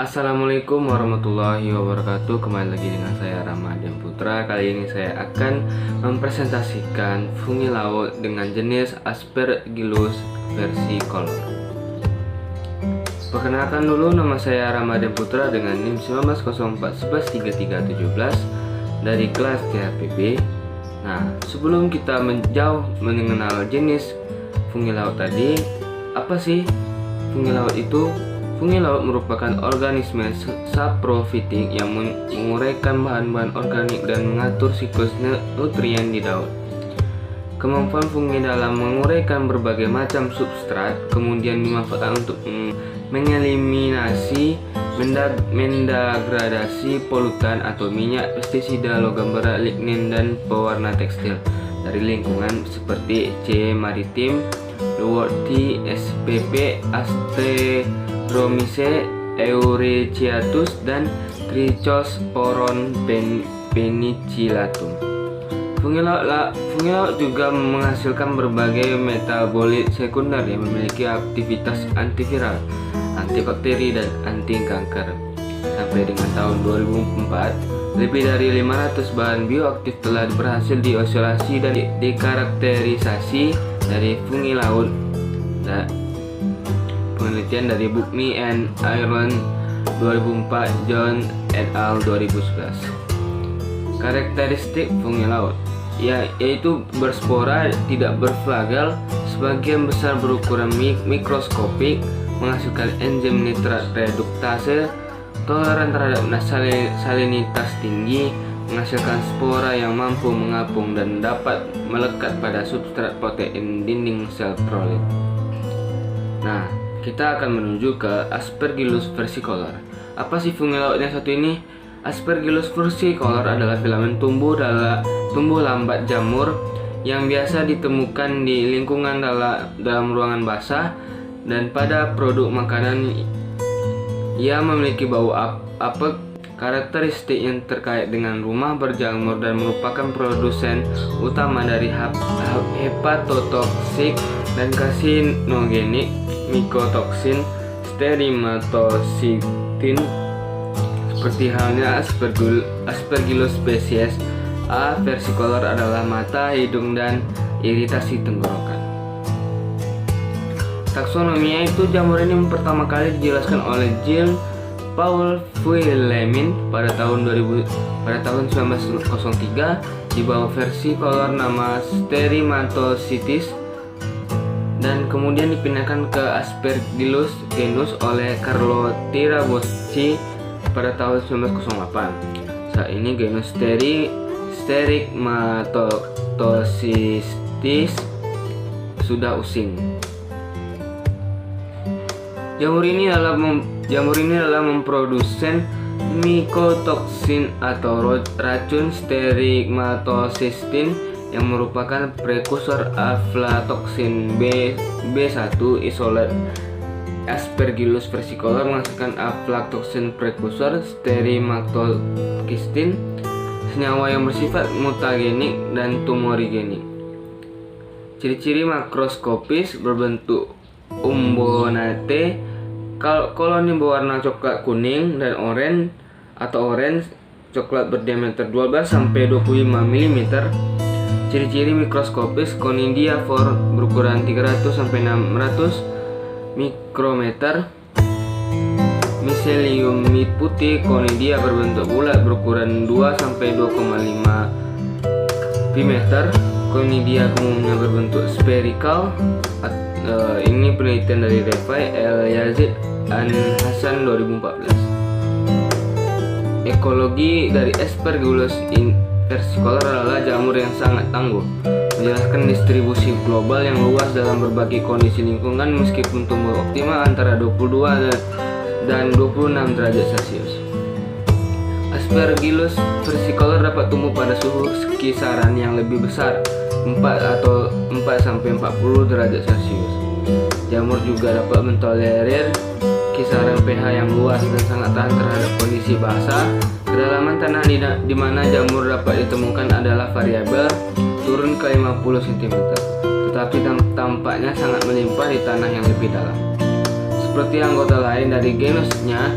Assalamualaikum warahmatullahi wabarakatuh. Kembali lagi dengan saya Ramadan Putra. Kali ini saya akan mempresentasikan fungi laut dengan jenis Aspergillus versicolor. Perkenalkan dulu, nama saya Ramadan Putra dengan NIM 1904113317 dari kelas THPB. Nah, sebelum kita menjauh mengenal jenis fungi laut tadi, apa sih fungi laut itu? Fungi laut merupakan organisme saprofitik yang menguraikan bahan-bahan organik dan mengatur siklus nutrien di laut. Kemampuan fungi dalam menguraikan berbagai macam substrat kemudian dimanfaatkan untuk mengeliminasi, mendegradasi polutan atau minyak, pestisida, logam berat, lignin, dan pewarna tekstil dari lingkungan seperti C. maritim, Luorti, SPP, Asteromice, Eurychiatus, dan Trichosporon penicillatum. Fungi laut juga menghasilkan berbagai metabolit sekunder yang memiliki aktivitas antiviral, antibakteri, dan anti kanker. Sampai dengan tahun 2004, lebih dari 500 bahan bioaktif telah berhasil diisolasi dan dikarakterisasi dari fungi laut. Penelitian dari Buckney and Ireland 2004, John et al. 2011. Karakteristik fungi laut yaitu berspora, tidak berflagal, sebagian besar berukuran mikroskopik, menghasilkan enzim nitrat reduktase, toleran terhadap salinitas tinggi, menghasilkan spora yang mampu mengapung dan dapat melekat pada substrat protein dinding sel prolit. Nah, kita akan menuju ke Aspergillus versicolor. Apa sih fungi laut yang satu ini? Aspergillus versicolor adalah filamen tumbuh lambat jamur yang biasa ditemukan di lingkungan dalam ruangan basah dan pada produk makanan. Ia memiliki bau apek, karakteristik yang terkait dengan rumah berjamur, dan merupakan produsen utama dari hepatotoksik dan karsinogenik, mikotoksin, sterimatositin. Seperti halnya Aspergillus spesies A versicolor adalah mata, hidung, dan iritasi tenggorokan. Taksonominya itu, jamur ini pertama kali dijelaskan oleh Jean Paul Vuillemin pada tahun 1903 di bawah versicolor nama Sterimatositis, dan kemudian dipindahkan ke Aspergillus genus oleh Carlo Tiraboschi pada tahun 1908. Saat ini genus Sterimatositis sudah using. Jamur ini adalah memproduksi mikotoksin atau racun sterimatosistin yang merupakan prekursor aflatoksin B1 isolat. Aspergillus versicolor menghasilkan aflatoksin prekursor sterimatokistin, senyawa yang bersifat mutagenik dan tumorigenik. Ciri-ciri makroskopis berbentuk umbonate, koloni berwarna coklat kuning dan orange atau orange coklat berdiameter 12 sampai 25 mm. Ciri-ciri mikroskopis conidiafor berukuran 300 sampai 600 mikrometer. Miselium putih conidia berbentuk bulat berukuran 2 sampai 2,5 pimeter. Conidia umumnya berbentuk spherical. Ini penelitian dari Refai, El Yazid, An Hasan 2014. Ekologi dari Aspergillus versicolor adalah jamur yang sangat tangguh, menjelaskan distribusi global yang luas dalam berbagai kondisi lingkungan meskipun tumbuh optimal antara 22 dan 26 derajat Celcius. Aspergillus versicolor dapat tumbuh pada suhu kisaran yang lebih besar, 4 sampai 40 derajat Celcius. Jamur juga dapat mentolerir kisaran pH yang luas dan sangat tahan terhadap kondisi basah. Kedalaman tanah di mana jamur dapat ditemukan adalah variabel, turun ke 50 cm, tetapi tampaknya sangat melimpah di tanah yang lebih dalam. Seperti anggota lain dari genusnya,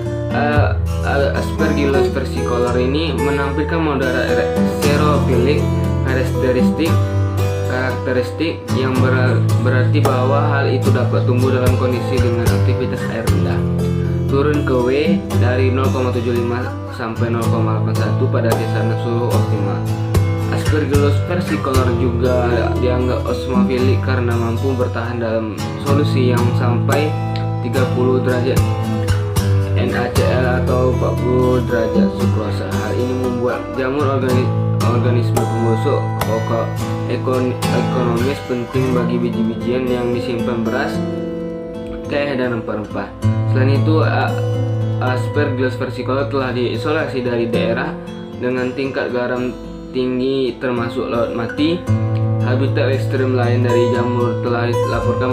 Aspergillus versicolor ini menampilkan moderat xerofilik karakteristik yang berarti bahwa hal itu dapat tumbuh dalam kondisi dengan aktivitas air rendah. Turun ke W dari 0,75 sampai 0,81 pada kisaran suhu optimal. Aspergillus versicolor juga dianggap osmofilik karena mampu bertahan dalam solusi yang sampai 30 derajat NaCl atau 40 derajat sukrosa. Hal ini membuat jamur organisme pembusuk ekonomis penting bagi biji-bijian yang disimpan beras, teh, dan rempah-rempah. Selain itu, Aspergillus versicolor telah diisolasi dari daerah dengan tingkat garam tinggi termasuk laut mati. Habitat ekstrem lain dari jamur telah dilaporkan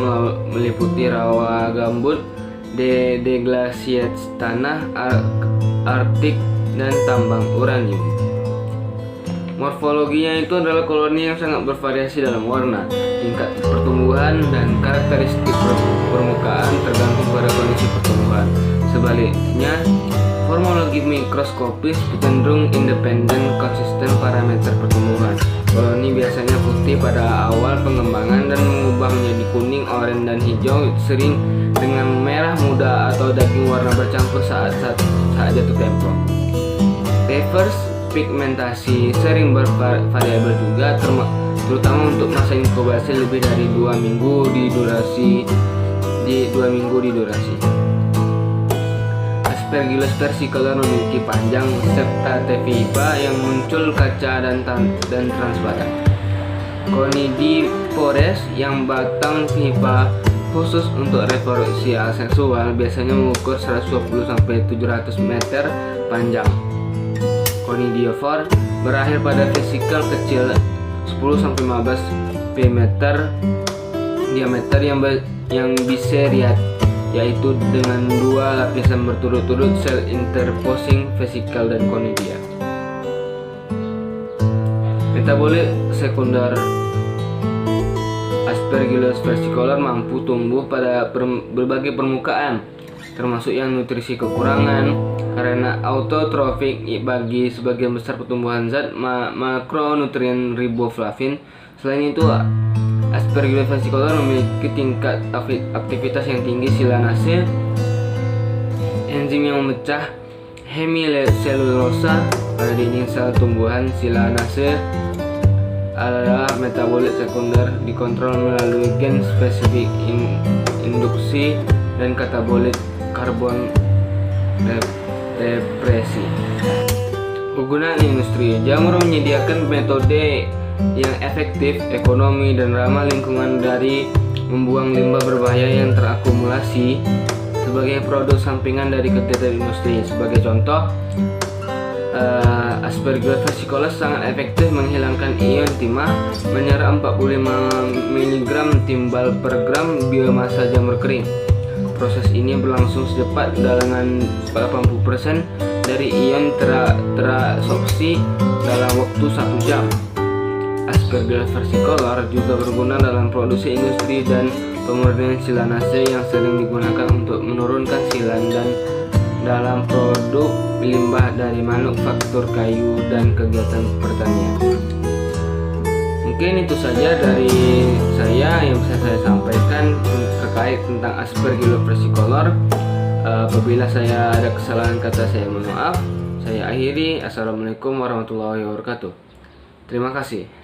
meliputi rawa gambut, deglasiasi tanah Arktik, dan tambang uranium. Morfologinya itu adalah koloni yang sangat bervariasi dalam warna, tingkat pertumbuhan, dan karakteristik permukaan tergantung pada kondisi pertumbuhan. Sebaliknya, morfologi mikroskopis cenderung independen konsisten parameter pertumbuhan. Koloni biasanya putih pada awal pengembangan dan mengubah menjadi kuning, oranye, dan hijau, sering dengan merah muda atau daging warna bercampur saat jatuh tempo. Reverse pigmentasi sering bervariabel juga, terutama untuk masa inkubasi lebih dari 2 minggu di durasi. Aspergillus versicolor memiliki panjang septate fiba yang muncul kaca dan transparan. Conidipores yang batang pipa khusus untuk reproduksi aseksual biasanya mengukur 120-700 meter panjang. Conidiophore berakhir pada vesikel kecil 10-15 mm diameter yang biseriat, yaitu dengan 2 lapisan berturut-turut sel interposing vesikel dan conidia. Metabolit sekunder Aspergillus versicolor mampu tumbuh pada berbagai permukaan, termasuk yang nutrisi kekurangan karena autotrofik bagi sebagian besar pertumbuhan zat makronutrien riboflavin. Selain itu, Aspergillus versicolor memiliki tingkat aktivitas yang tinggi silanase, enzim yang memecah hemiselulosa pada dinding sel tumbuhan. Silanase adalah metabolit sekunder dikontrol melalui gen spesifik induksi dan katabolit karbon represi. Penggunaan industri jamur menyediakan metode yang efektif, ekonomi, dan ramah lingkungan dari membuang limbah berbahaya yang terakumulasi sebagai produk sampingan dari kegiatan industri. Sebagai contoh, Aspergillus versicolor sangat efektif menghilangkan ion timah, menyerap 45 mg timbal per gram biomasa jamur kering. Proses ini berlangsung secepat dengan 80% dari ion terabsorpsi dalam waktu 1 jam. Aspergillus versicolor juga berguna dalam produksi industri dan pemurnian silanase yang sering digunakan untuk menurunkan silan dan dalam produk limbah dari manufaktur kayu dan kegiatan pertanian. Mungkin itu saja dari saya yang bisa saya sampaikan terkait tentang Aspergillus versicolor. Apabila saya ada kesalahan kata, saya mohon maaf. Saya akhiri. Assalamualaikum warahmatullahi wabarakatuh. Terima kasih.